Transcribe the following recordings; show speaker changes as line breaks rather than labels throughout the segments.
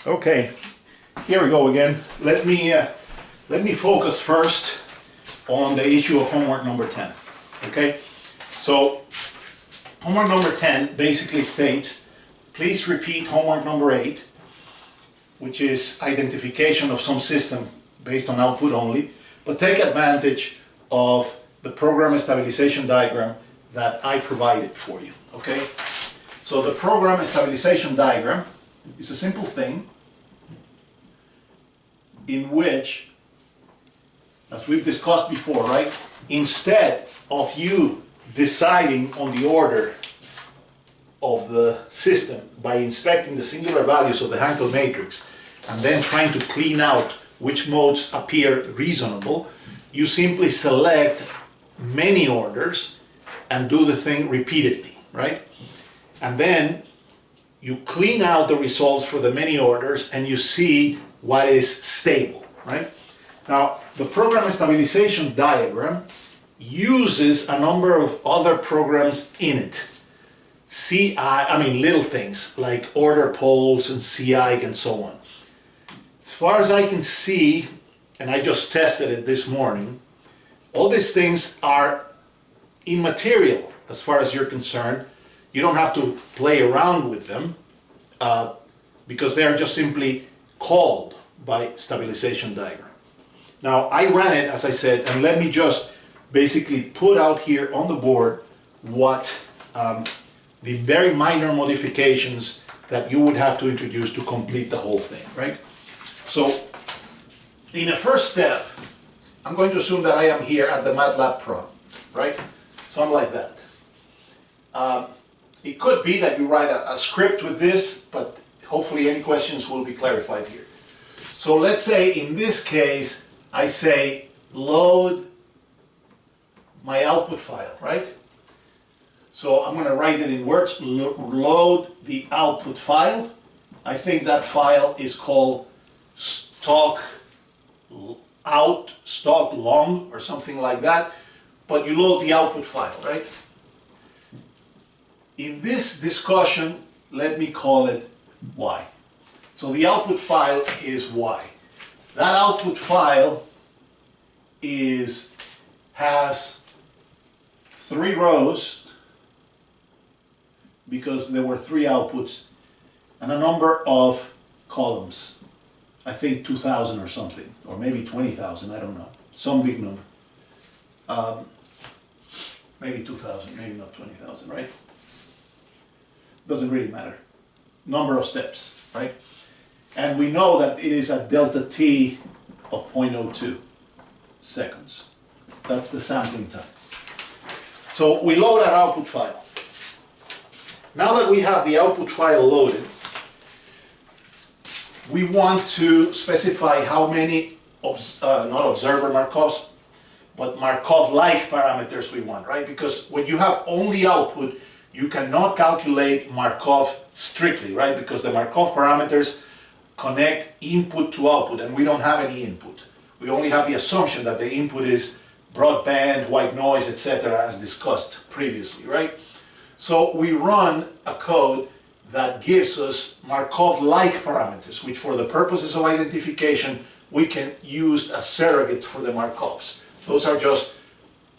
Okay, here we go again. Let me focus first on the issue of homework number 10. Okay, so homework number 10 basically states, please repeat homework number 8, which is identification of some system based on output only, but take advantage of the program stabilization diagram that I provided for you. Okay, so the program stabilization diagram is a simple thing in which, as we've discussed before, right, instead of you deciding on the order of the system by inspecting the singular values of the Hankel matrix and then trying to clean out which modes appear reasonable, you simply select many orders and do the thing repeatedly, right? And then you clean out the results for the many orders and you see what is stable, right? Now, the program stabilization diagram uses a number of other programs in it. Little things like order polls and CI and so on. As far as I can see, and I just tested it this morning, all these things are immaterial as far as you're concerned. You don't have to play around with them because they are just simply called by stabilization diagram. Now, I ran it, as I said, and let me just basically put out here on the board what the very minor modifications that you would have to introduce to complete the whole thing, right? So, in the first step, I'm going to assume that I am here at the MATLAB Pro, right? Something like that. It could be that you write a script with this, but hopefully any questions will be clarified here. So let's say in this case, I say load my output file, right? So I'm going to write it in words, load the output file. I think that file is called stock long or something like that, but you load the output file, right? In this discussion, let me call it Y. So the output file is Y. That output file has 3 rows because there were 3 outputs and a number of columns. I think 2,000 or something, or maybe 20,000, I don't know. Some big number. Maybe 2,000, maybe not 20,000, right? Doesn't really matter. Number of steps, right? And we know that it is at delta t of 0.02 seconds. That's the sampling time. So we load our output file. Now that we have the output file loaded, we want to specify how many, not observer Markovs, but Markov-like parameters we want, right? Because when you have only output, you cannot calculate Markov strictly, right? Because the Markov parameters connect input to output, and we don't have any input. We only have the assumption that the input is broadband, white noise, etc., as discussed previously, right? So we run a code that gives us Markov-like parameters, which for the purposes of identification, we can use as surrogates for the Markovs. Those are just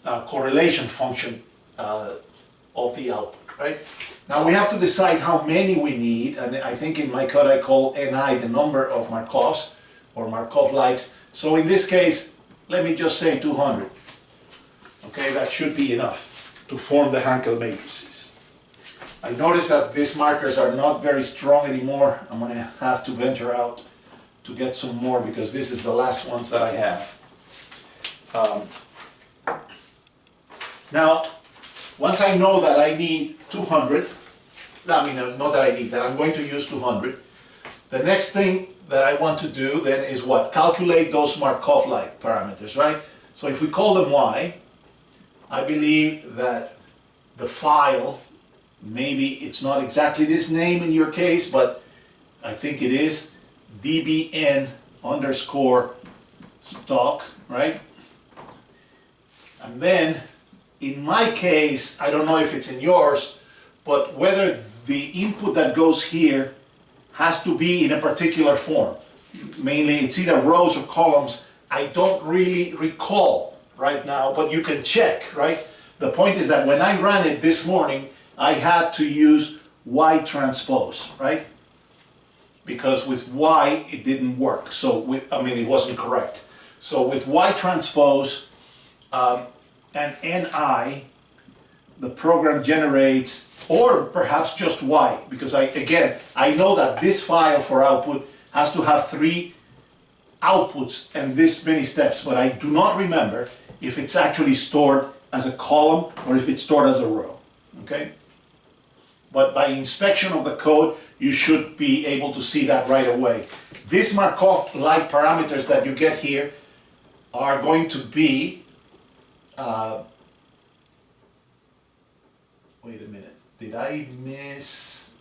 correlation function of the output, right? Now we have to decide how many we need, and I think in my code I call Ni the number of Markovs, or Markov-likes. So in this case, let me just say 200. Okay, that should be enough to form the Hankel matrices. I notice that these markers are not very strong anymore. I'm going to have to venture out to get some more because this is the last ones that I have. Now, once I know that I need 200, not that I need, that I'm going to use 200, the next thing that I want to do then is what? Calculate those Markov-like parameters, right? So if we call them Y, I believe that the file, maybe it's not exactly this name in your case, but I think it is dbn underscore stock, right? And then in my case, I don't know if it's in yours, but whether the input that goes here has to be in a particular form. Mainly it's either rows or columns. I don't really recall right now, but you can check, right? The point is that when I ran it this morning, I had to use Y transpose, right? Because with Y it didn't work. So it wasn't correct. So with Y transpose and NI, the program generates, or perhaps just Y, because I know that this file for output has to have 3 outputs and this many steps, but I do not remember if it's actually stored as a column or if it's stored as a row, okay? But by inspection of the code, you should be able to see that right away. These Markov-like parameters that you get here are going to be, wait a minute, did I miss?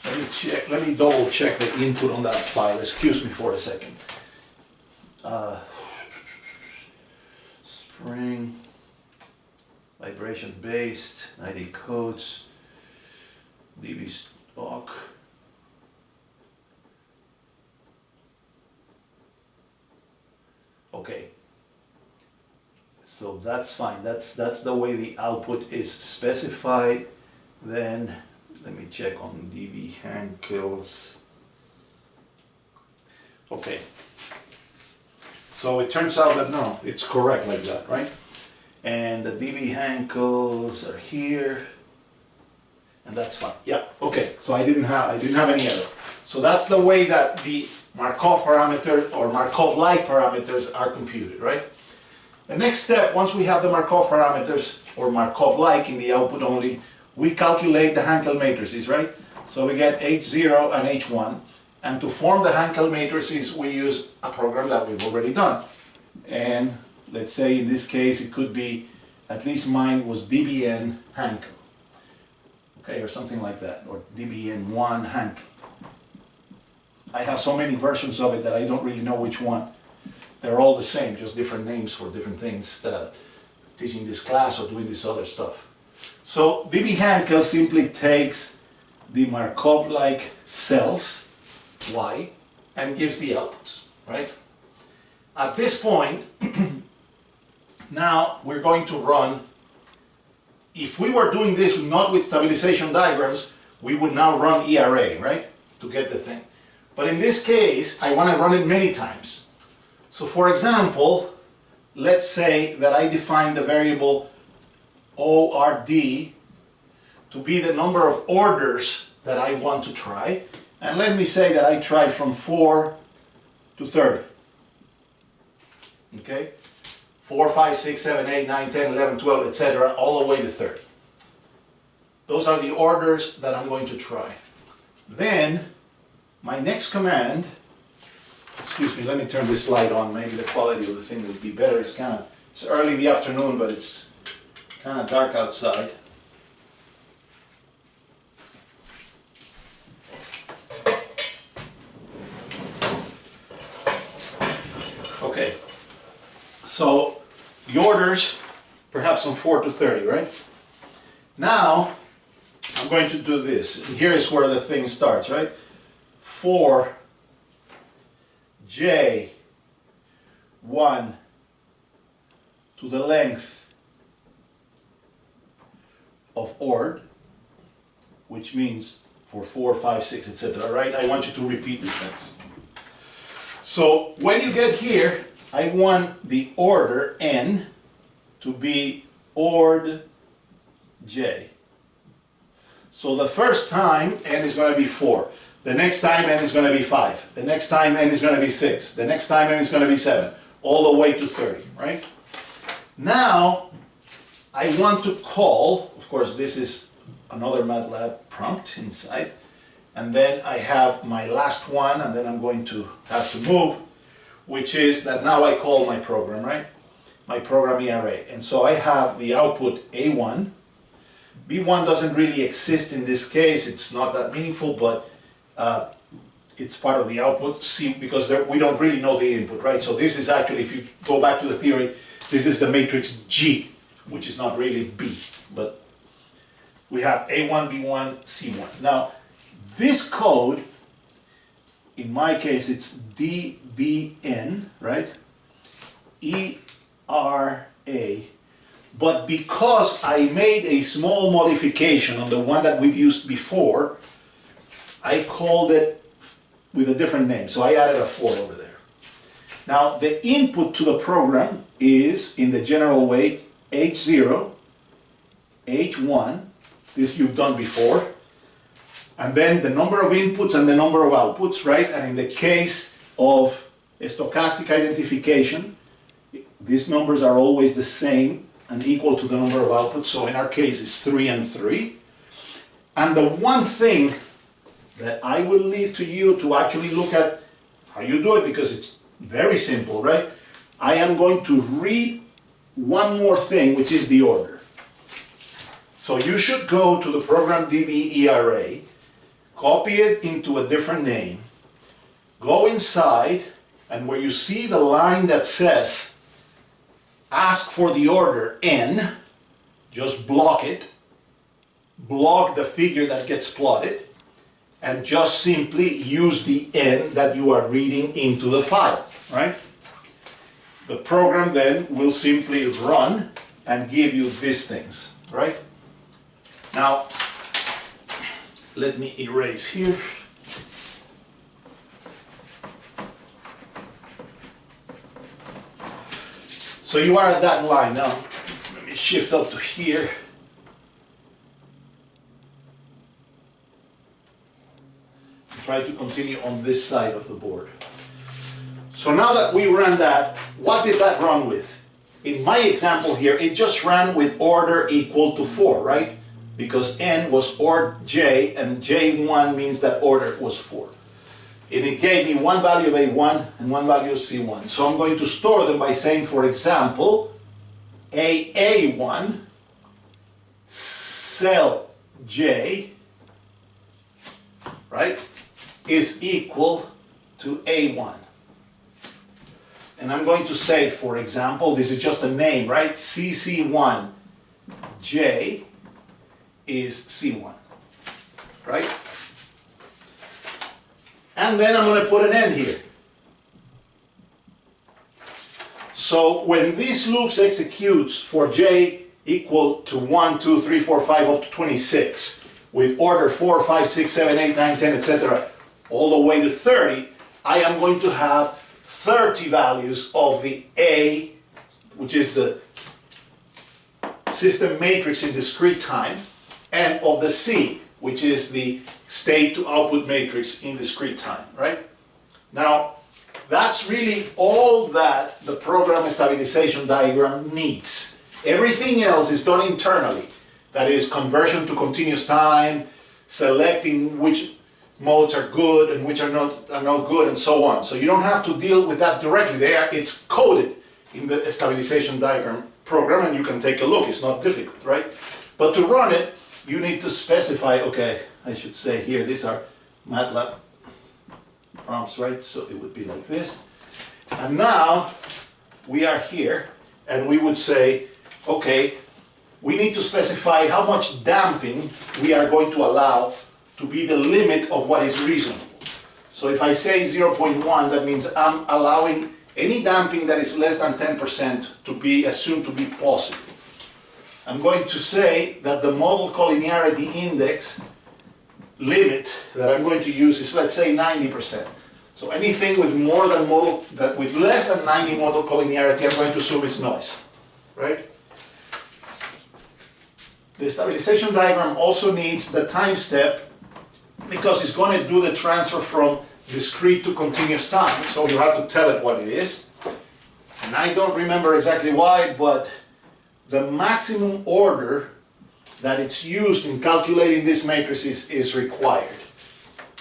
Let me check, let me double check the input on that file. Excuse me for a second. Spring, vibration based, ID codes, DB stock. Okay. So that's fine. That's the way the output is specified. Then let me check on DB handkills. Okay. So it turns out that no, it's correct like that, right? And the DB handkills are here, and that's fine. Yeah. Okay. So I didn't have any error. So that's the way that the Markov parameters or Markov-like parameters are computed, right? The next step, once we have the Markov parameters or Markov-like in the output only, we calculate the Hankel matrices, right? So we get H0 and H1, and to form the Hankel matrices, we use a program that we've already done. And let's say in this case, it could be, at least mine was DBN Hankel, okay, or something like that, or DBN1 Hankel. I have so many versions of it that I don't really know which one. They're all the same, just different names for different things, teaching this class or doing this other stuff. So DB Hankel simply takes the Markov-like cells, Y, and gives the outputs, right? At this point, now we're going to run, if we were doing this not with stabilization diagrams, we would now run ERA, right, to get the thing. But in this case, I want to run it many times. So for example, let's say that I define the variable ORD to be the number of orders that I want to try. And let me say that I try from 4 to 30. Okay? 4, 5, 6, 7, 8, 9, 10, 11, 12, etc. all the way to 30. Those are the orders that I'm going to try. Then, my next command, excuse me, let me turn this light on, maybe the quality of the thing would be better. It's early in the afternoon, but it's kind of dark outside. Okay, so the orders, perhaps from 4 to 30, right? Now, I'm going to do this. And here is where the thing starts, right? 4, J, 1 to the length of ORD, which means for 4, 5, 6, etc. Right? I want you to repeat these things. So when you get here, I want the order N to be ORD J. So the first time N is going to be 4. The next time N is going to be 5. The next time N is going to be 6. The next time N is going to be 7. All the way to 30, right? Now, I want to call, of course this is another MATLAB prompt inside, and then I have my last one, and then I'm going to have to move, which is that now I call my program, right? My program ERA. And so I have the output A1. B1 doesn't really exist in this case. It's not that meaningful, but it's part of the output. C, because we don't really know the input, right? So this is actually, if you go back to the theory, this is the matrix G, which is not really B, but we have A1, B1, C1. Now, this code in my case it's dBn, right? ERA. But because I made a small modification on the one that we've used before, I called it with a different name. So I added a 4 over there. Now the input to the program is, in the general way, H0, H1, this you've done before, and then the number of inputs and the number of outputs, right? And in the case of stochastic identification, these numbers are always the same and equal to the number of outputs. So in our case, it's 3 and 3. And the one thing that I will leave to you to actually look at how you do it, because it's very simple, right? I am going to read one more thing, which is the order. So you should go to the program dbERA, copy it into a different name, go inside, and where you see the line that says ask for the order n, just block it, block the figure that gets plotted, and just simply use the n that you are reading into the file, right? The program then will simply run and give you these things, right? Now, let me erase here. So you are at that line now. Let me shift up to here. Try to continue on this side of the board. So now that we ran that, what did that run with? In my example here, it just ran with order equal to 4, right? Because n was ord j, and j1 means that order was 4. And it gave me one value of A1 and one value of C1. So I'm going to store them by saying, for example, AA1, cell j, right, is equal to A1. And I'm going to say, for example, this is just a name, right? CC1 J is C1, right? And then I'm going to put an end here. So when this loop executes for J equal to 1, 2, 3, 4, 5 up to 26, with order 4, 5, 6, 7, 8, 9, 10, etc., all the way to 30, I am going to have 30 values of the A, which is the system matrix in discrete time, and of the C, which is the state to output matrix in discrete time, right? Now, that's really all that the program stabilization diagram needs. Everything else is done internally. That is, conversion to continuous time, selecting which modes are good and which are not good, and so on. So you don't have to deal with that directly. It's coded in the stabilization diagram program, and you can take a look. It's not difficult, right? But to run it, you need to specify, okay, I should say here, these are MATLAB prompts, right? So it would be like this. And now we are here, and we would say, okay, we need to specify how much damping we are going to allow to be the limit of what is reasonable. So if I say 0.1, that means I'm allowing any damping that is less than 10% to be assumed to be positive. I'm going to say that the model collinearity index limit that I'm going to use is, let's say, 90%. So anything with with less than 90 model collinearity, I'm going to assume is noise, right? The stabilization diagram also needs the time step, because it's going to do the transfer from discrete to continuous time. So you have to tell it what it is. And I don't remember exactly why, but the maximum order that it's used in calculating this matrix is required.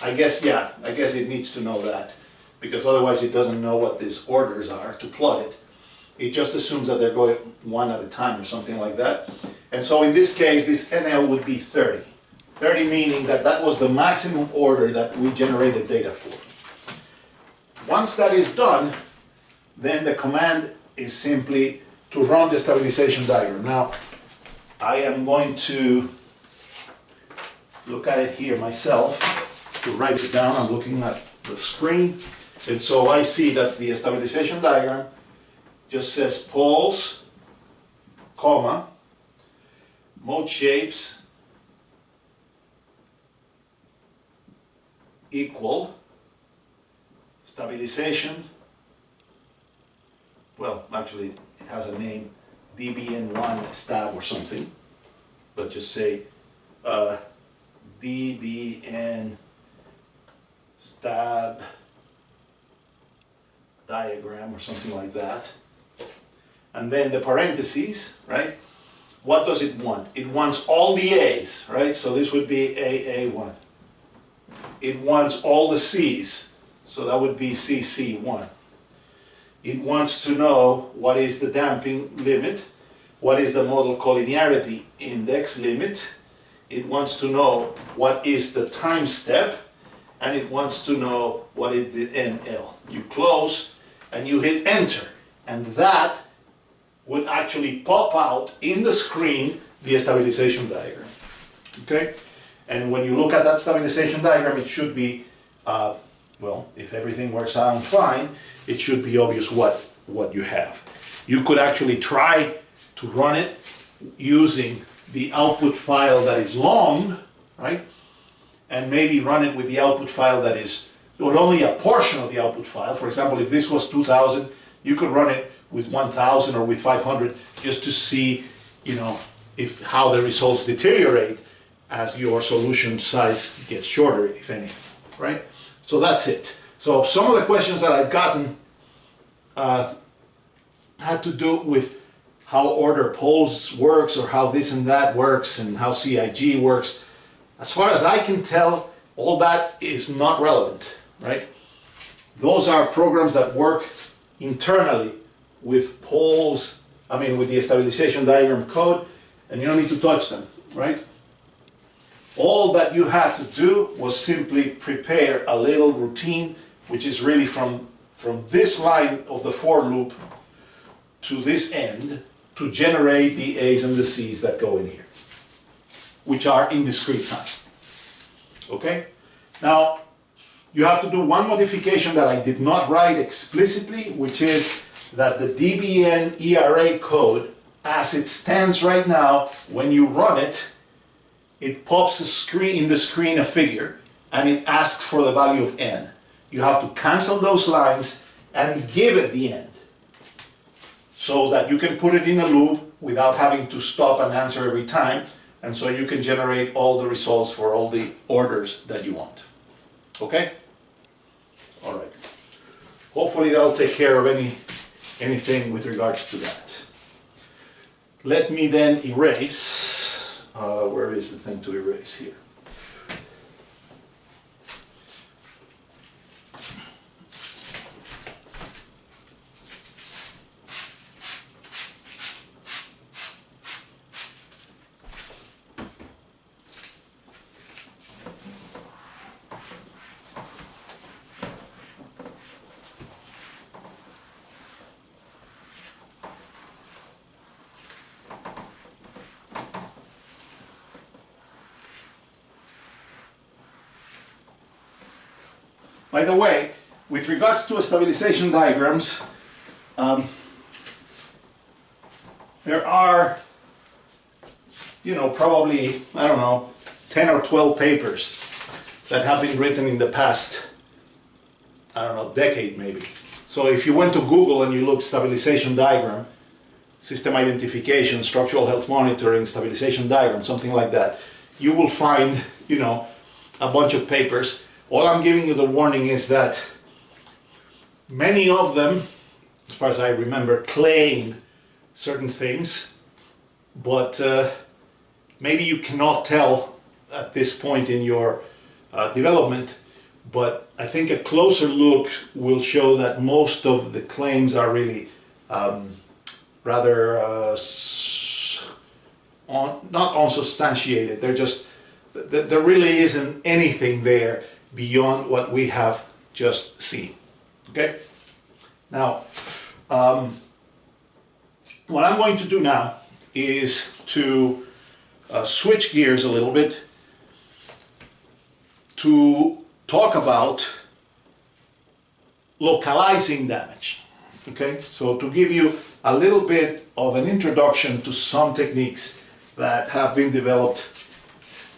I guess it needs to know that, because otherwise it doesn't know what these orders are to plot it. It just assumes that they're going one at a time or something like that. And so in this case, this NL would be 30. 30 meaning that that was the maximum order that we generated data for. Once that is done, then the command is simply to run the stabilization diagram. Now, I am going to look at it here myself to write it down. I'm looking at the screen. And so I see that the stabilization diagram just says poles, comma, mode shapes equal stabilization. Well, actually it has a name, DBN1 stab or something, but just say DBN stab diagram or something like that. And then the parentheses, right? What does it want? It wants all the A's, right? So this would be AA1. It wants all the C's, so that would be CC1. It wants to know what is the damping limit, what is the modal collinearity index limit. It wants to know what is the time step, and it wants to know what is the NL. You close and you hit enter, and that would actually pop out in the screen the stabilization diagram. Okay? And when you look at that stabilization diagram, it should be, well, if everything works out fine, it should be obvious what you have. You could actually try to run it using the output file that is long, right? And maybe run it with the output file that is not only a portion of the output file. For example, if this was 2000, you could run it with 1000 or with 500 just to see, you know, how the results deteriorate as your solution size gets shorter, if any, right? So that's it. So some of the questions that I've gotten had to do with how order poles works, or how this and that works, and how CIG works. As far as I can tell, all that is not relevant, right? Those are programs that work internally with poles, with the stabilization diagram code, and you don't need to touch them, right? All that you had to do was simply prepare a little routine, which is really from this line of the for loop to this end, to generate the A's and the C's that go in here, which are in discrete time. Okay? Now, you have to do one modification that I did not write explicitly, which is that the DBN ERA code, as it stands right now, when you run it, it pops in the screen a figure, and it asks for the value of n. You have to cancel those lines and give it the end, so that you can put it in a loop without having to stop and answer every time, and so you can generate all the results for all the orders that you want. Okay? All right. Hopefully that'll take care of anything with regards to that. Let me then erase. Where is the thing to erase here? By the way, with regards to stabilization diagrams, there are, probably, 10 or 12 papers that have been written in the past, decade maybe. So if you went to Google and you look stabilization diagram, system identification, structural health monitoring, stabilization diagram, something like that, you will find, a bunch of papers. All I'm giving you the warning is that many of them, as far as I remember, claim certain things, but maybe you cannot tell at this point in your development, but I think a closer look will show that most of the claims are really rather not unsubstantiated. They're just, there really isn't anything there beyond what we have just seen. Okay? Now, what I'm going to do now is to switch gears a little bit to talk about localizing damage. Okay, so to give you a little bit of an introduction to some techniques that have been developed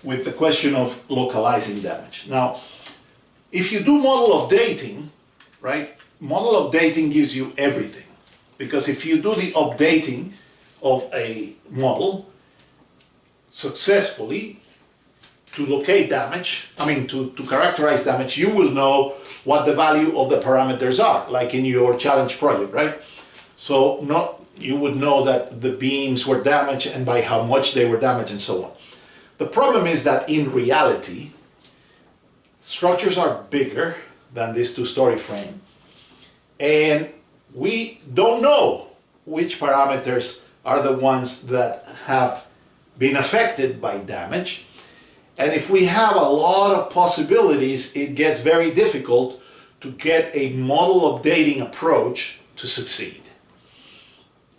with the question of localizing damage. Now, if you do model updating, right, model updating gives you everything. Because if you do the updating of a model successfully to locate damage, to characterize damage, you will know what the value of the parameters are, like in your challenge project, right? So you would know that the beams were damaged and by how much they were damaged and so on. The problem is that in reality, structures are bigger than this two-story frame, and we don't know which parameters are the ones that have been affected by damage. And if we have a lot of possibilities, it gets very difficult to get a model updating approach to succeed.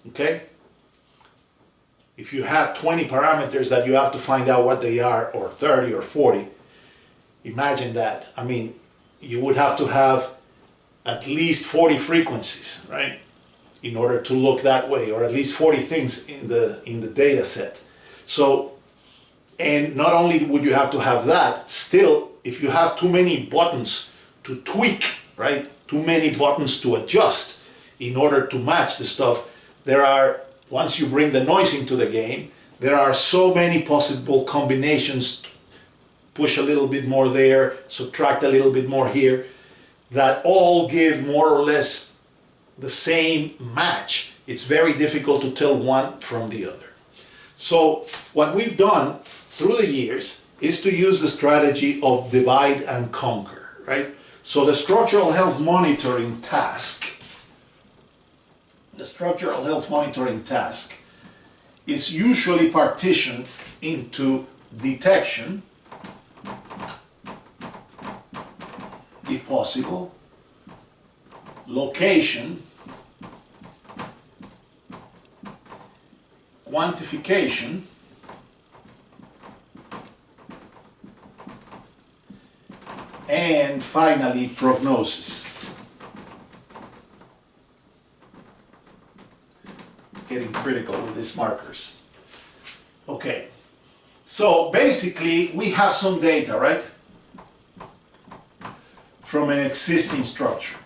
Okay? If you have 20 parameters that you have to find out what they are, or 30 or 40, imagine that. I mean, you would have to have at least 40 frequencies, right? In order to look that way, or at least 40 things in the data set. So, and not only would you have to have that, still, if you have too many buttons to tweak, right? Too many buttons to adjust in order to match the stuff, once you bring the noise into the game, there are so many possible combinations, push a little bit more there, subtract a little bit more here, that all give more or less the same match. It's very difficult to tell one from the other. So what we've done through the years is to use the strategy of divide and conquer, right? So the structural health monitoring task, is usually partitioned into detection, if possible, location, quantification, and finally prognosis. It's getting critical with these markers. Okay, so basically we have some data, right, from an existing structure.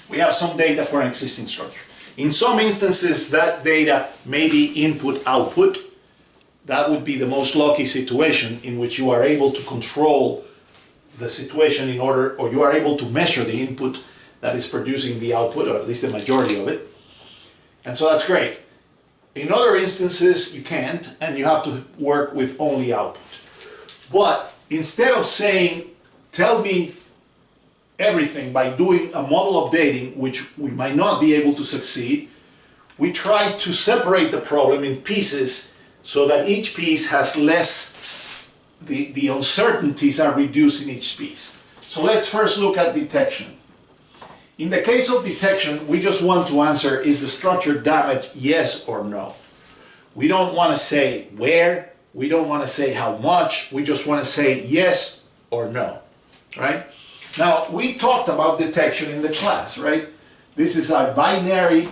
We have some data for an existing structure. In some instances, that data may be input-output. That would be the most lucky situation in which you are able to control the situation in order, or you are able to measure the input that is producing the output, or at least the majority of it. And so that's great. In other instances, you can't, and you have to work with only output. But instead of saying, tell me everything by doing a model updating, which we might not be able to succeed, we try to separate the problem in pieces so that each piece has less, the uncertainties are reduced in each piece. So let's first look at detection. In the case of detection, we just want to answer, is the structure damaged, yes or no? We don't want to say where, we don't want to say how much, we just want to say yes or no, right? Now, we talked about detection in the class, right? This is a binary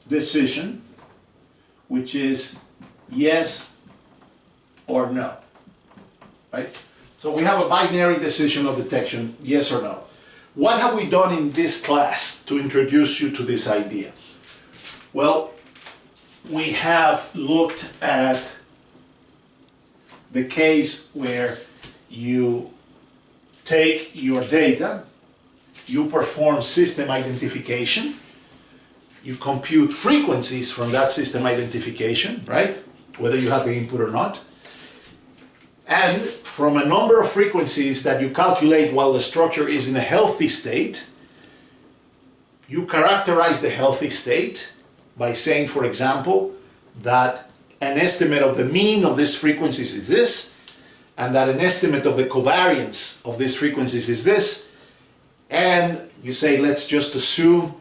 decision, which is yes or no, right? So we have a binary decision of detection, yes or no. What have we done in this class to introduce you to this idea? Well, we have looked at the case where you take your data, you perform system identification, you compute frequencies from that system identification, right? Whether you have the input or not. And from a number of frequencies that you calculate while the structure is in a healthy state, you characterize the healthy state by saying, for example, that an estimate of the mean of these frequencies is this, and that an estimate of the covariance of these frequencies is this, and you say, let's just assume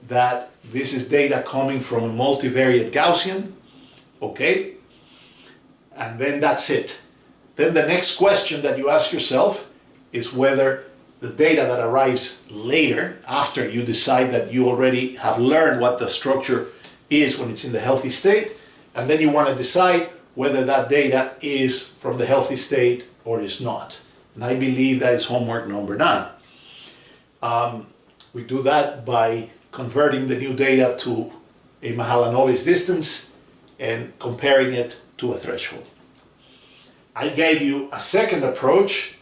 that this is data coming from a multivariate Gaussian, okay, and then that's it. Then the next question that you ask yourself is whether the data that arrives later, after you decide that you already have learned what the structure is when it's in the healthy state, and then you want to decide whether that data is from the healthy state or is not. And I believe that is homework number 9. We do that by converting the new data to a Mahalanobis distance and comparing it to a threshold. I gave you a second approach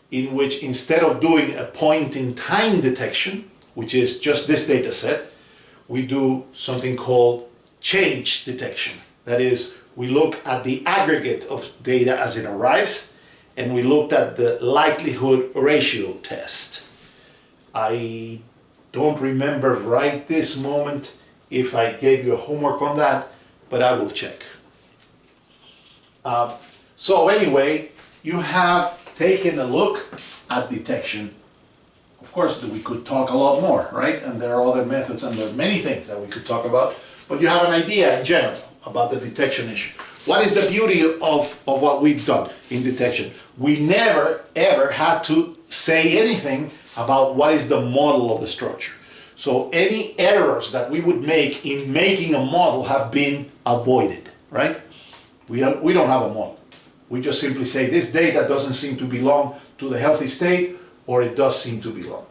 in which, instead of doing a point-in-time detection, which is just this data set, we do something called change detection. That is, we look at the aggregate of data as it arrives, and we looked at the likelihood ratio test. I don't remember right this moment if I gave you a homework on that, but I will check. So anyway, you have taken a look at detection. Of course, we could talk a lot more, right? And there are other methods and there are many things that we could talk about, but you have an idea in general about the detection issue. What is the beauty of what we've done in detection? We never ever had to say anything about what is the model of the structure. So any errors that we would make in making a model have been avoided, right? We don't have a model. We just simply say this data doesn't seem to belong to the healthy state, or it does seem to belong.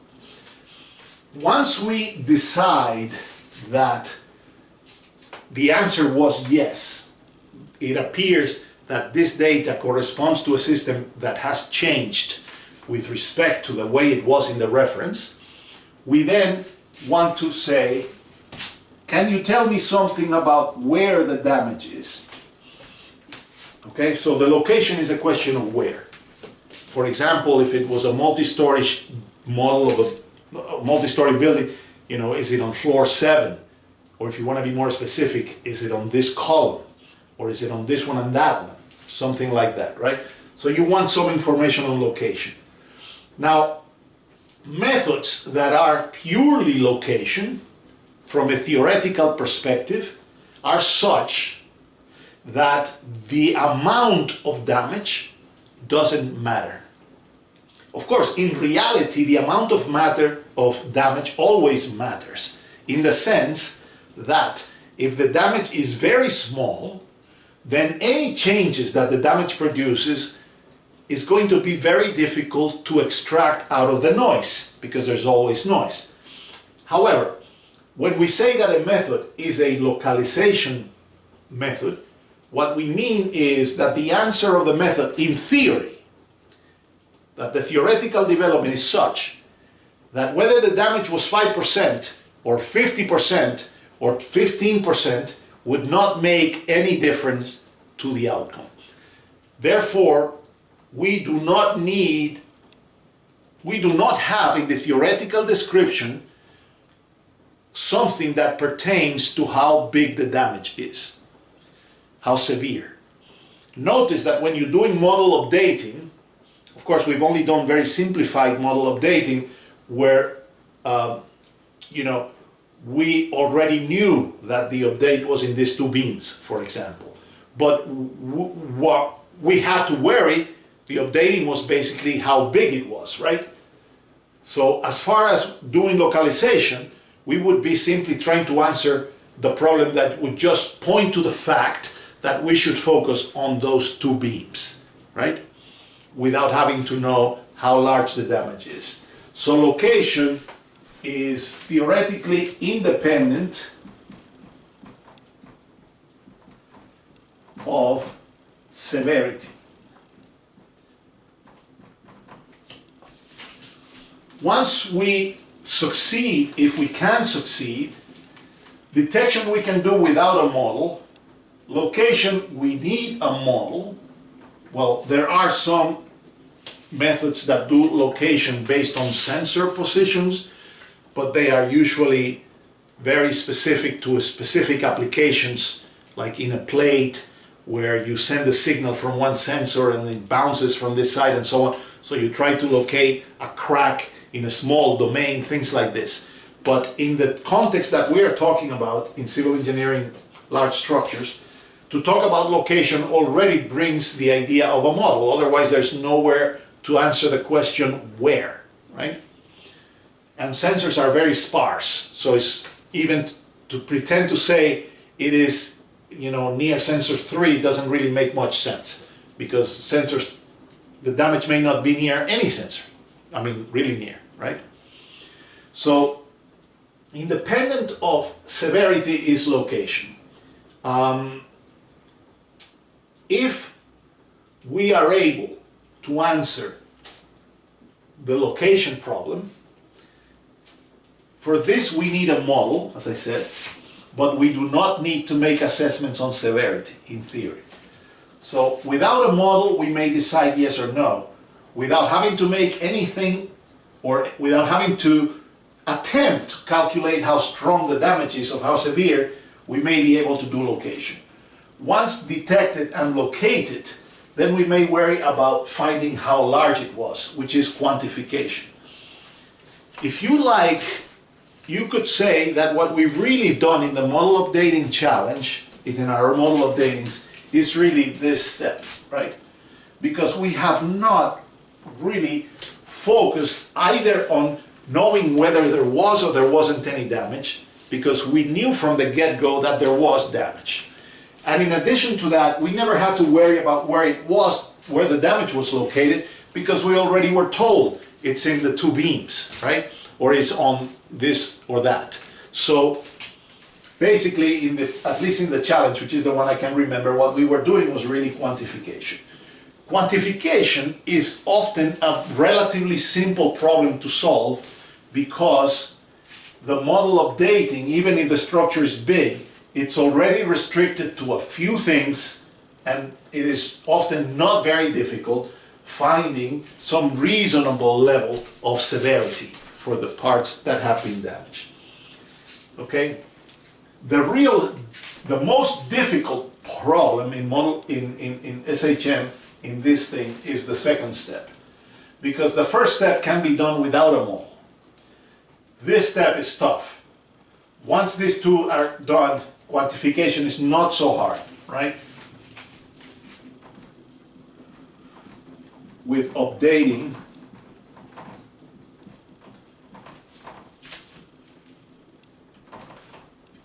Once we decide that the answer was yes, it appears that this data corresponds to a system that has changed with respect to the way it was in the reference, we then want to say, can you tell me something about where the damage is? Okay, so the location is a question of where. For example, if it was a multi-story model of a multi-story building, you know, is it on floor 7? Or if you want to be more specific, is it on this column? Or is it on this one and that one? Something like that, right? So you want some information on location. Now, methods that are purely location, from a theoretical perspective, are such that the amount of damage doesn't matter. Of course, in reality, the amount of damage always matters, in the sense that if the damage is very small, then any changes that the damage produces is going to be very difficult to extract out of the noise, because there's always noise. However, when we say that a method is a localization method, what we mean is that the answer of the method, in theory, that the theoretical development is such that whether the damage was 5% or 50% or 15% would not make any difference to the outcome. Therefore, we do not have in the theoretical description something that pertains to how big the damage is, how severe. Notice that when you're doing model updating, of course we've only done very simplified model updating where you know, we already knew that the update was in these 2 beams, for example. But what we had to worry, the updating was basically how big it was, right? So as far as doing localization, we would be simply trying to answer the problem that would just point to the fact that we should focus on those 2 beams, right? Without having to know how large the damage is. So location is theoretically independent of severity. Once we succeed, if we can succeed, detection we can do without a model. Location, we need a model. Well, there are some methods that do location based on sensor positions, but they are usually very specific to specific applications, like in a plate where you send a signal from one sensor and it bounces from this side and so on. So you try to locate a crack in a small domain, things like this. But in the context that we are talking about in civil engineering, large structures, to talk about location already brings the idea of a model. Otherwise, there's nowhere to answer the question where, right? And sensors are very sparse, so it's even to pretend to say it is, you know, near sensor 3 doesn't really make much sense, because sensors, the damage may not be near any sensor. I mean, really near, right? So, independent of severity is location. If we are able to answer the location problem, for this we need a model, as I said, but we do not need to make assessments on severity in theory. So without a model we may decide yes or no. Without having to make anything, or without having to attempt to calculate how strong the damage is or how severe, we may be able to do location. Once detected and located, then we may worry about finding how large it was, which is quantification. If you like, you could say that what we've really done in the model updating challenge, in our model updatings, is really this step, right? Because we have not really focused either on knowing whether there was or there wasn't any damage, because we knew from the get-go that there was damage. And in addition to that, we never had to worry about where it was, where the damage was located, because we already were told it's in the two beams, right? Or it's on this or that. So basically, at least in the challenge, which is the one I can remember, what we were doing was really quantification. Quantification is often a relatively simple problem to solve, because the model updating, even if the structure is big, it's already restricted to a few things, and it is often not very difficult finding some reasonable level of severity for the parts that have been damaged. Okay? The most difficult problem in SHM in this thing is the second step, because the first step can be done without a model. This step is tough. Once these two are done, quantification is not so hard, right? With updating,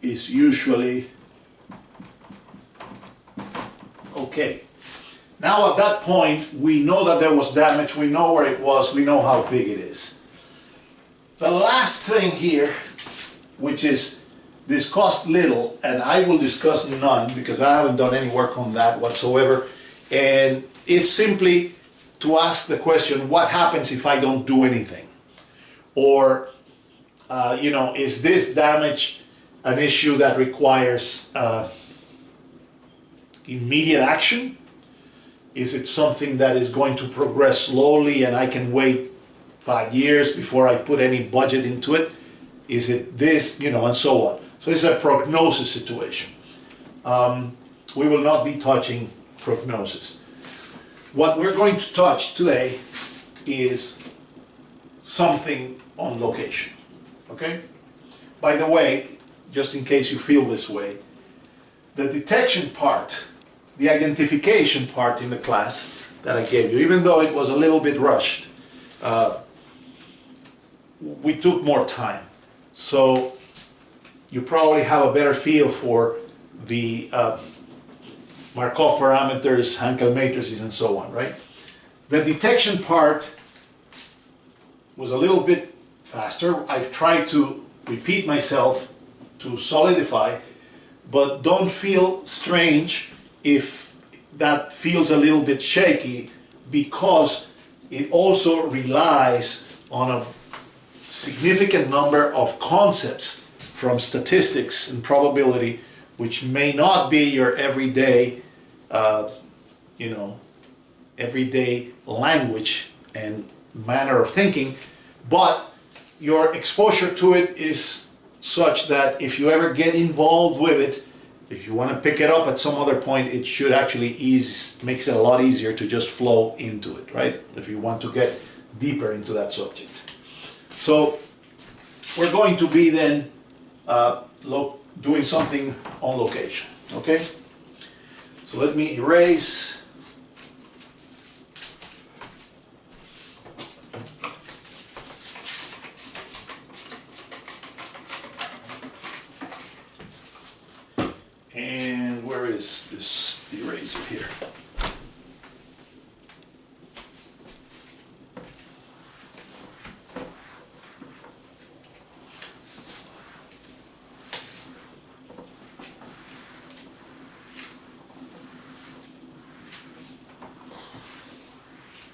is usually okay. Now at that point, we know that there was damage, we know where it was, we know how big it is. The last thing here, which is discussed little, and I will discuss none because I haven't done any work on that whatsoever, and it's simply to ask the question, what happens if I don't do anything? Or, you know, is this damage an issue that requires immediate action? Is it something that is going to progress slowly and I can wait 5 years before I put any budget into it? Is it this, you know, and so on. So it's a prognosis situation. We will not be touching prognosis. What we're going to touch today is something on location, okay? By the way, just in case you feel this way, the detection part, the identification part in the class that I gave you, even though it was a little bit rushed, we took more time. So you probably have a better feel for the Markov parameters, Hankel matrices, and so on, right? The detection part was a little bit faster. I've tried to repeat myself to solidify, but don't feel strange if that feels a little bit shaky, because it also relies on a significant number of concepts from statistics and probability, which may not be your everyday, you know, everyday language and manner of thinking, but your exposure to it is such that if you ever get involved with it, if you want to pick it up at some other point, it should actually makes it a lot easier to just flow into it, right? If you want to get deeper into that subject. So we're going to be then doing something on location, okay? So let me erase. is this eraser here.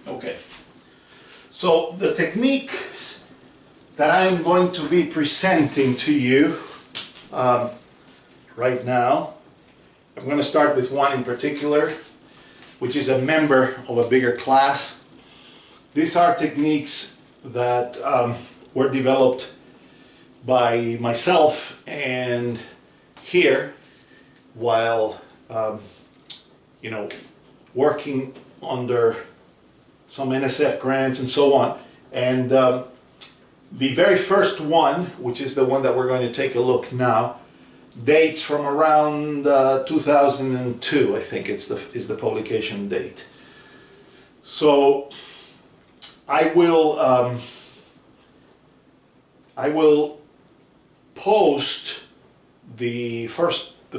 Okay, so the techniques that I'm going to be presenting to you right now, I'm going to start with one in particular, which is a member of a bigger class. These are techniques that were developed by myself and here while you know, working under some NSF grants and so on. And the very first one, which is the one that we're going to take a look now, dates from around 2002, I think is the publication date. So I will post the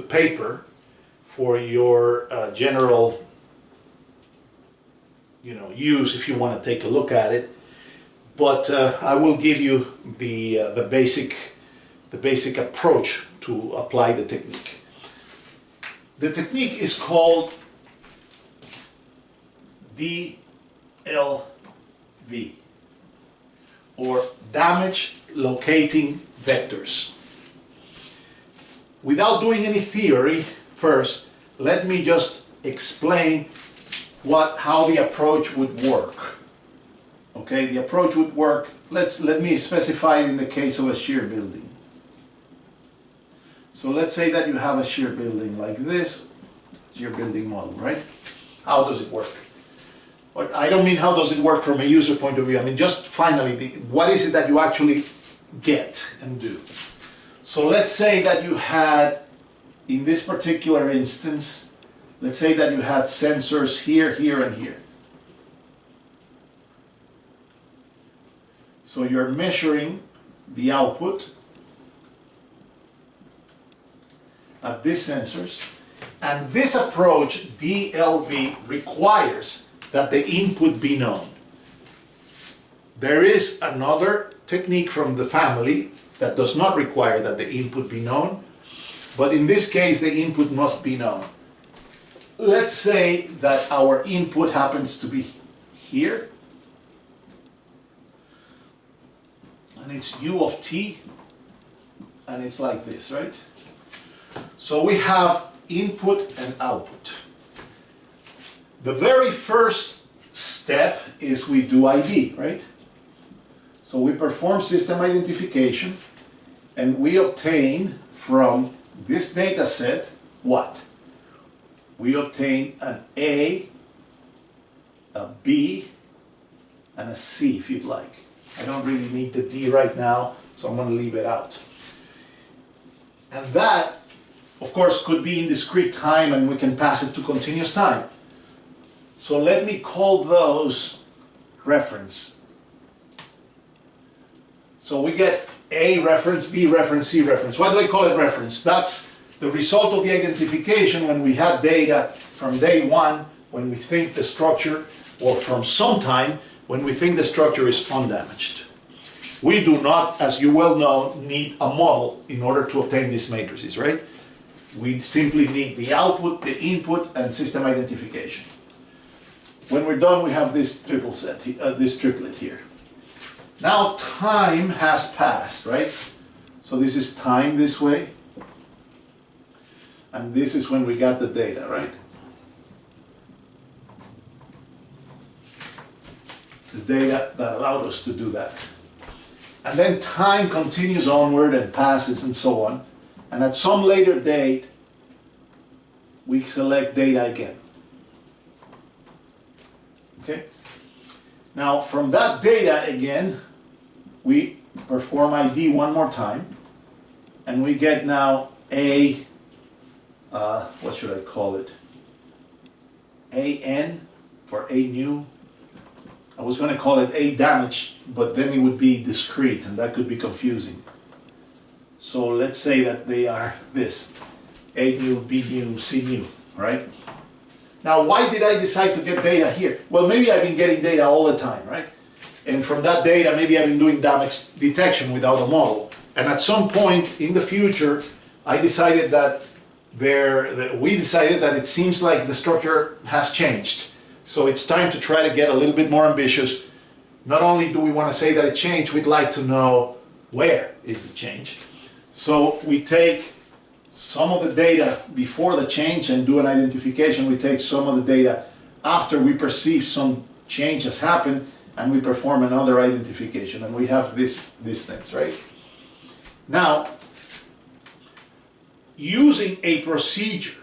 paper for your general use if you want to take a look at it, but I will give you the basic approach to apply the technique. The technique is called DLV, or damage locating vectors. Without doing any theory, first let me just explain how the approach would work. Okay, the approach would work. Let me specify it in the case of a shear building. So let's say that you have a shear building like this, shear building model, right? How does it work? But I don't mean how does it work from a user point of view. I mean just finally, what is it that you actually get and do? So let's say that you had, in this particular instance, let's say that you had sensors here, here, and here. So you're measuring the output of these sensors, and this approach, DLV, requires that the input be known. There is another technique from the family that does not require that the input be known, but in this case the input must be known. Let's say that our input happens to be here, and it's U of t, and it's like this, right? So we have input and output. The very first step is we do ID, right? So we perform system identification, and we obtain from this data set what? We obtain an A, a B, and a C if you'd like. I don't really need the D right now, so I'm going to leave it out. And that, of course, could be in discrete time, and we can pass it to continuous time. So let me call those reference. So we get A reference, B reference, C reference. Why do I call it reference? That's the result of the identification when we have data from day one, when we think the structure, or from some time when we think the structure is undamaged. We do not, as you well know, need a model in order to obtain these matrices, right? We simply need the output, the input, and system identification. When we're done, we have this triplet here. Now time has passed, right? So this is time this way, and this is when we got the data, right? The data that allowed us to do that. And then time continues onward and passes and so on. And at some later date, we select data again. Okay? Now, from that data again, we perform ID one more time, and we get now A, what should I call it? AN for A new. I was going to call it A damaged, but then it would be discrete, and that could be confusing. So let's say that they are this, A new, B new, C new. right? Now, why did I decide to get data here? Well, maybe I've been getting data all the time, right? And from that data, maybe I've been doing damage detection without a model. And at some point in the future, I decided that we decided that it seems like the structure has changed. So it's time to try to get a little bit more ambitious. Not only do we want to say that it changed, we'd like to know where is the change. So we take some of the data before the change and do an identification. We take some of the data after we perceive some change has happened, and we perform another identification, and we have these things, right? Now, using a procedure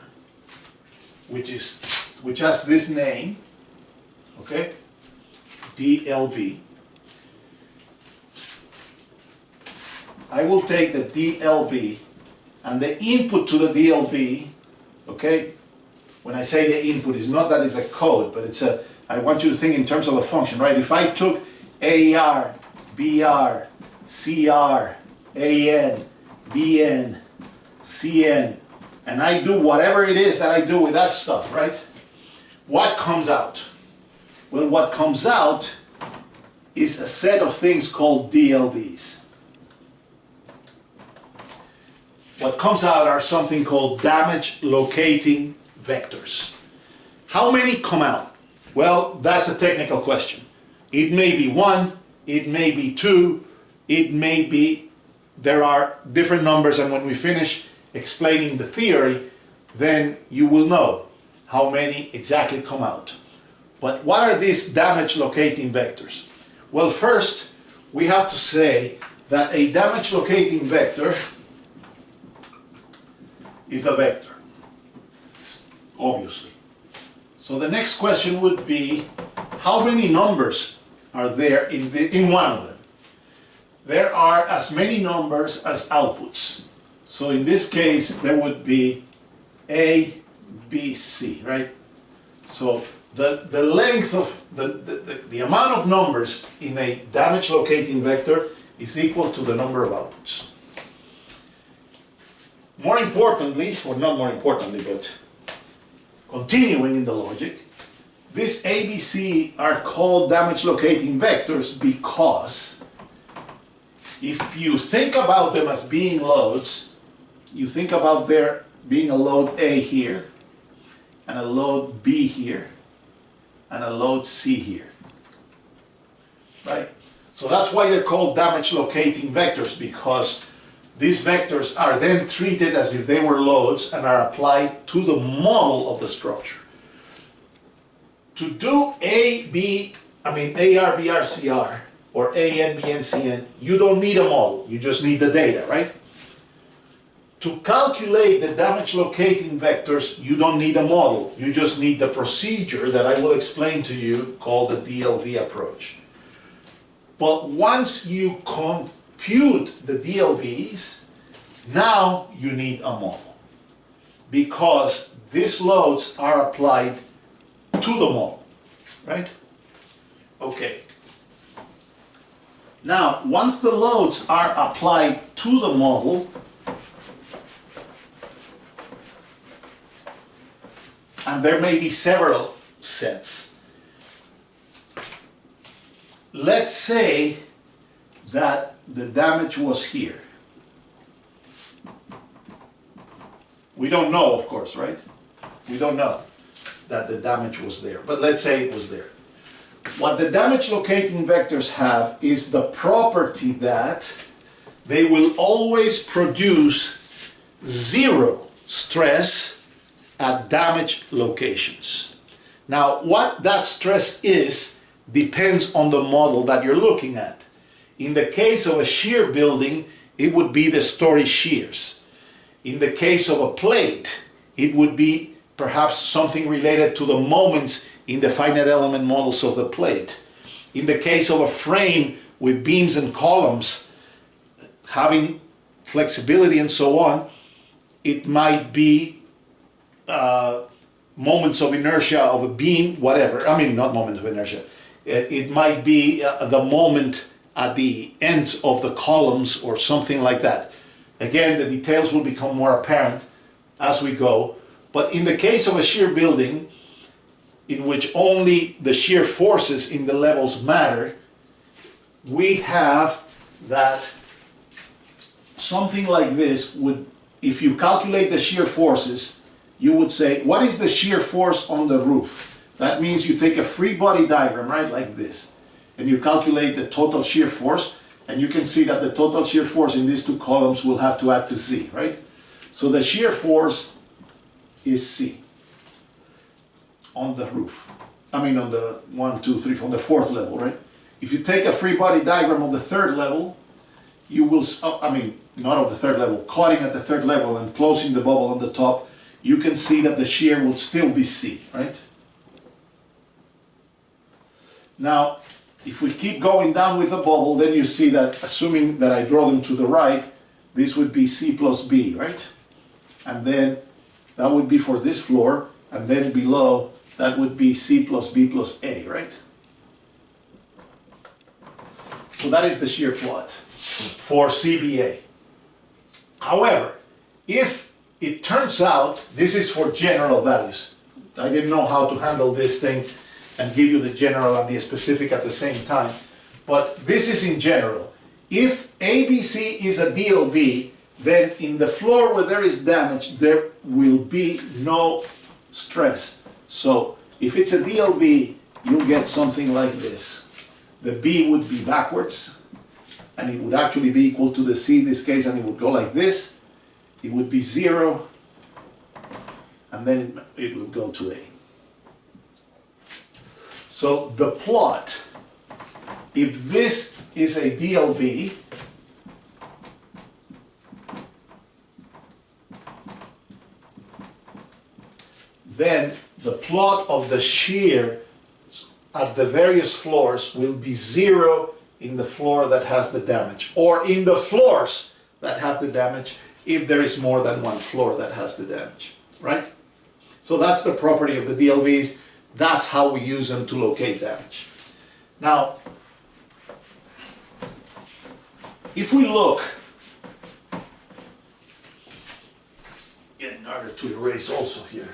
which has this name, okay, DLV, I will take the DLV and the input to the DLV, okay, when I say the input, it's not that it's a code, but it's a, I want you to think in terms of a function, right? If I took AR, BR, CR, AN, BN, CN, and I do whatever it is that I do with that stuff, right? What comes out? Well, what comes out is a set of things called DLVs. What comes out are something called damage locating vectors. How many come out? Well, that's a technical question. It may be 1, it may be 2, it may be, there are different numbers, and when we finish explaining the theory, then you will know how many exactly come out. But what are these damage locating vectors? Well, first, we have to say that a damage locating vector is a vector, obviously. So the next question would be, how many numbers are there in one of them? There are as many numbers as outputs. So in this case, there would be A, B, C, right? So the length of, the amount of numbers in a damage locating vector is equal to the number of outputs. More importantly, or not more importantly, but continuing in the logic, these ABC are called damage locating vectors because if you think about them as being loads, you think about there being a load A here, and a load B here, and a load C here, right? So that's why they're called damage locating vectors, because these vectors are then treated as if they were loads and are applied to the model of the structure. To do AR, BR, CR, or AN, BN, CN, you don't need a model, you just need the data, right? To calculate the damage locating vectors, you don't need a model, you just need the procedure that I will explain to you called the DLV approach. But once you compute the DLVs, now you need a model, because these loads are applied to the model, right? Okay. Now, once the loads are applied to the model, and there may be several sets. Let's say that the damage was here. We don't know, of course, right? We don't know that the damage was there, but let's say it was there. What the damage locating vectors have is the property that they will always produce zero stress at damage locations. Now, what that stress is depends on the model that you're looking at. In the case of a shear building, it would be the story shears. In the case of a plate, it would be perhaps something related to the moments in the finite element models of the plate. In the case of a frame with beams and columns, having flexibility and so on, it might be moments of inertia of a beam, whatever. I mean, not moments of inertia. It might be the moment at the end of the columns or something like that. Again, the details will become more apparent as we go, But in the case of a shear building, in which only the shear forces in the levels matter, we have that something like this would, if you calculate the shear forces, you would say, what is the shear force on the roof? That means you take a free body diagram, right, like this, and you calculate the total shear force, and you can see that the total shear force in these two columns will have to add to Z, right? So the shear force is C on the roof. I mean on the 1, 2, 3, on the fourth level, right? If you take a free body diagram of the third level, you will, I mean, not of the third level, cutting at the third level and closing the bubble on the top, you can see that the shear will still be C, right? Now, if we keep going down with the bubble, then you see that, assuming that I draw them to the right, this would be C plus B, right? And then that would be for this floor, and then below, that would be C plus B plus A, right? So that is the shear plot for CBA. However, if it turns out, this is for general values. I didn't know how to handle this thing and give you the general and the specific at the same time, but this is in general. If ABC is a DLV, then in the floor where there is damage, there will be no stress. So if it's a DLV, you'll get something like this. The B would be backwards, and it would actually be equal to the C in this case, and it would go like this. It would be 0, and then it will go to A. So the plot, if this is a DLV, then the plot of the shear at the various floors will be 0 in the floor that has the damage, or in the floors that have the damage, if there is more than one floor that has the damage, right? So that's the property of the DLVs. That's how we use them to locate damage. Now, if we look, in order to erase also here,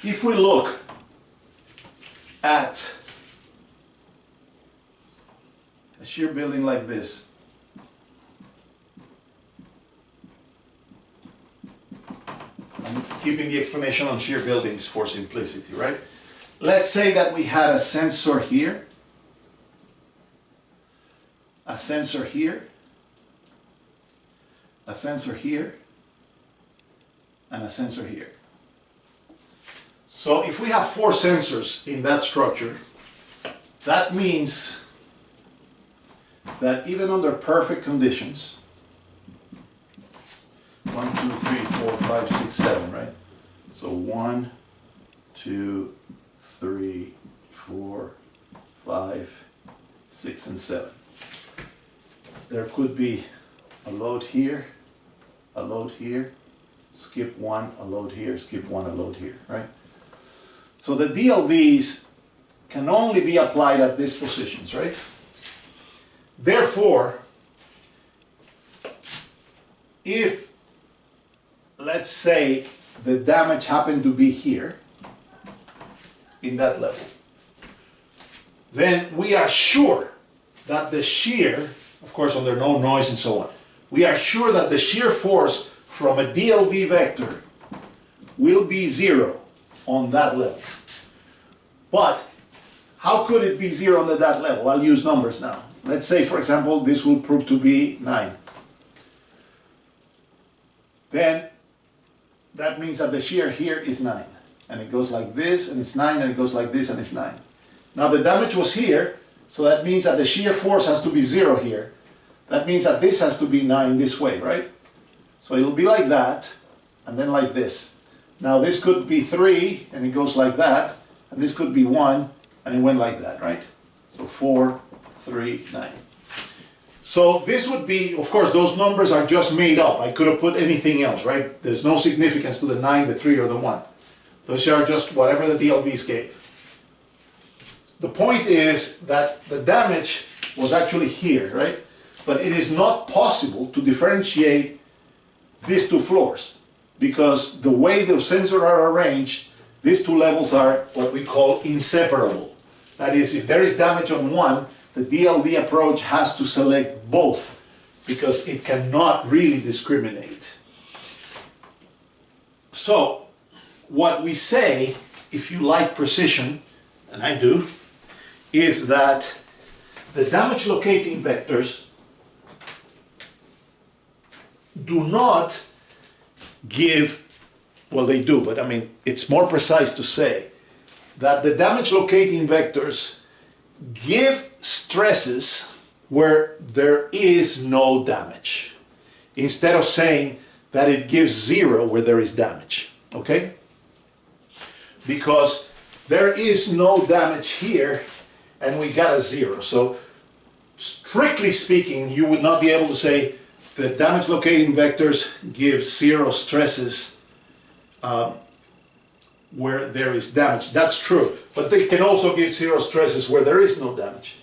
if we look at a shear building like this, I'm keeping the explanation on shear buildings for simplicity, right? Let's say that we had a sensor here, a sensor here, a sensor here, and a sensor here. So if we have 4 sensors in that structure, that means that even under perfect conditions, 1, 2, 3, 4, 5, 6, 7, right? So 1, 2, 3, 4, 5, 6, and 7. There could be a load here, a load here, skip 1, a load here, skip 1, a load here, right? So the DLVs can only be applied at these positions, right? Therefore, if, let's say, the damage happened to be here, in that level, then we are sure that the shear, of course under no noise and so on, we are sure that the shear force from a DLV vector will be 0 on that level. But how could it be 0 on that level? I'll use numbers now. Let's say, for example, this will prove to be 9. Then that means that the shear here is 9. And it goes like this, and it's 9, and it goes like this, and it's 9. Now the damage was here, so that means that the shear force has to be 0 here. That means that this has to be 9 this way, right? So it'll be like that, and then like this. Now this could be 3, and it goes like that, and this could be 1, and it went like that, right? So 4, 3, 9. So this would be, of course, those numbers are just made up. I could have put anything else, right? There's no significance to the 9, the 3, or the 1. Those are just whatever the DLVs gave. The point is that the damage was actually here, right? But it is not possible to differentiate these two floors because the way the sensors are arranged, these two levels are what we call inseparable. That is, if there is damage on one, the DLV approach has to select both because it cannot really discriminate. So, what we say, if you like precision, and I do, is that the damage locating vectors do not give, well they do, but I mean it's more precise to say that the damage locating vectors give stresses where there is no damage, instead of saying that it gives 0 where there is damage, okay? Because there is no damage here and we got a 0. So strictly speaking, you would not be able to say the damage locating vectors give 0 stresses where there is damage. That's true, but they can also give 0 stresses where there is no damage.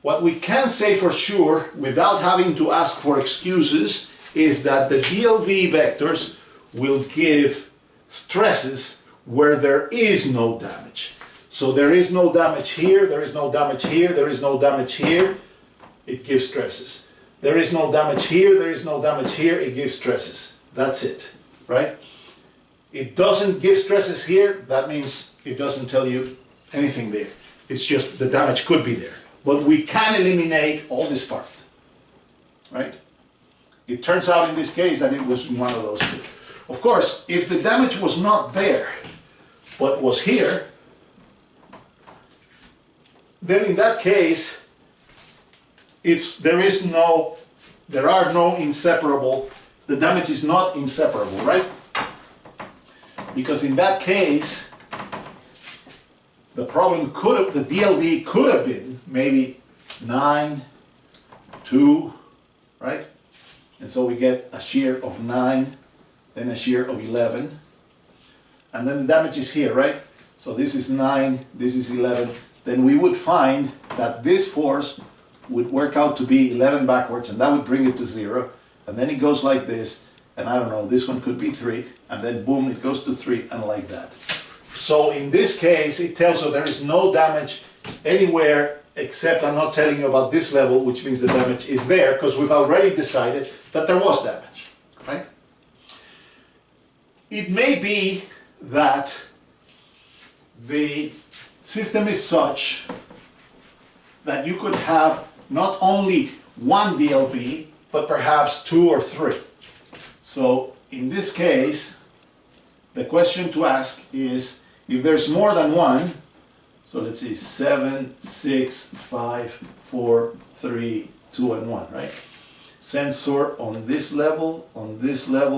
What we can say for sure, without having to ask for excuses, is that the DLV vectors will give stresses where there is no damage. So there is no damage here, there is no damage here, there is no damage here, it gives stresses. There is no damage here, there is no damage here, it gives stresses. That's it, right? It doesn't give stresses here, that means it doesn't tell you anything there. It's just the damage could be there. But we can eliminate all this part, right? It turns out in this case that it was one of those two. Of course, if the damage was not there, but was here, then in that case, there are no inseparable, the damage is not inseparable, right? Because in that case, the problem could have, the DLV could have been maybe 9, 2, right? And so we get a shear of 9, then a shear of 11, and then the damage is here, right? So this is 9, this is 11. Then we would find that this force would work out to be 11 backwards, and that would bring it to 0. And then it goes like this, and I don't know, this one could be 3, and then boom, it goes to 3, and like that. So in this case, it tells you there is no damage anywhere except I'm not telling you about this level, which means the damage is there, because we've already decided that there was damage, right? It may be that the system is such that you could have not only one DLV, but perhaps 2 or 3. So in this case, the question to ask is, if there's more than one, so let's see, 7, 6, 5, 4, 3, 2, and 1, right? Sensor on this level,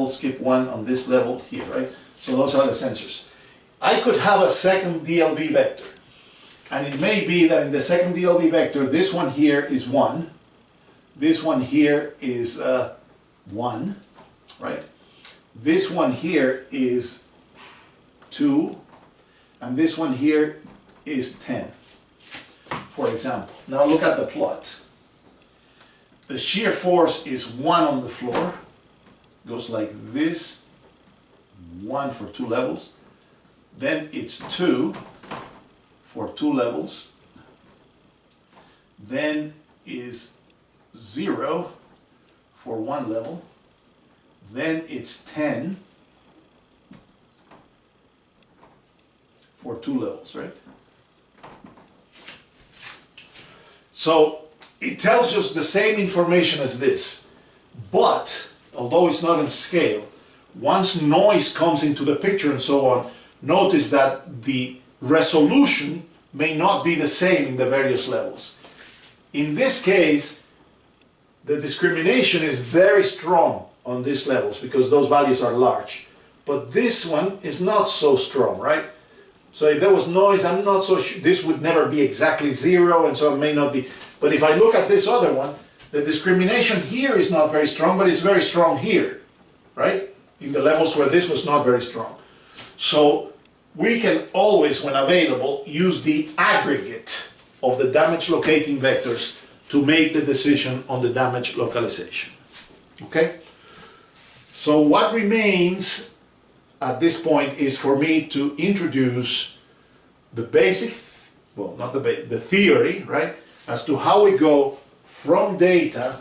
skip 1 on this level here, right? So those are the sensors. I could have a second DLV vector, and it may be that in the second DLV vector, this one here is 1, this one here is 1, right? This one here is 2, and this one here is 10, for example. Now look at the plot. The shear force is 1 on the floor, goes like this, 1 for 2 levels, then it's 2 for 2 levels, then is 0 for 1 level, then it's 10 for 2 levels, right? So it tells us the same information as this, but although it's not in scale, once noise comes into the picture and so on, notice that the resolution may not be the same in the various levels. In this case, the discrimination is very strong on these levels because those values are large. But this one is not so strong, right? So if there was noise, I'm not so sure, this would never be exactly 0, and so it may not be. But if I look at this other one, the discrimination here is not very strong, but it's very strong here, right? In the levels where this was not very strong. So we can always, when available, use the aggregate of the damage locating vectors to make the decision on the damage localization. Okay? So what remains at this point is for me to introduce the basic, well, not the theory, right, as to how we go from data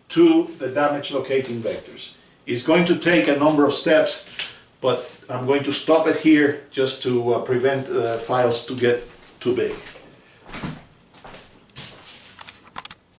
to the damage locating vectors. It's going to take a number of steps, but I'm going to stop it here just to prevent files to get too big.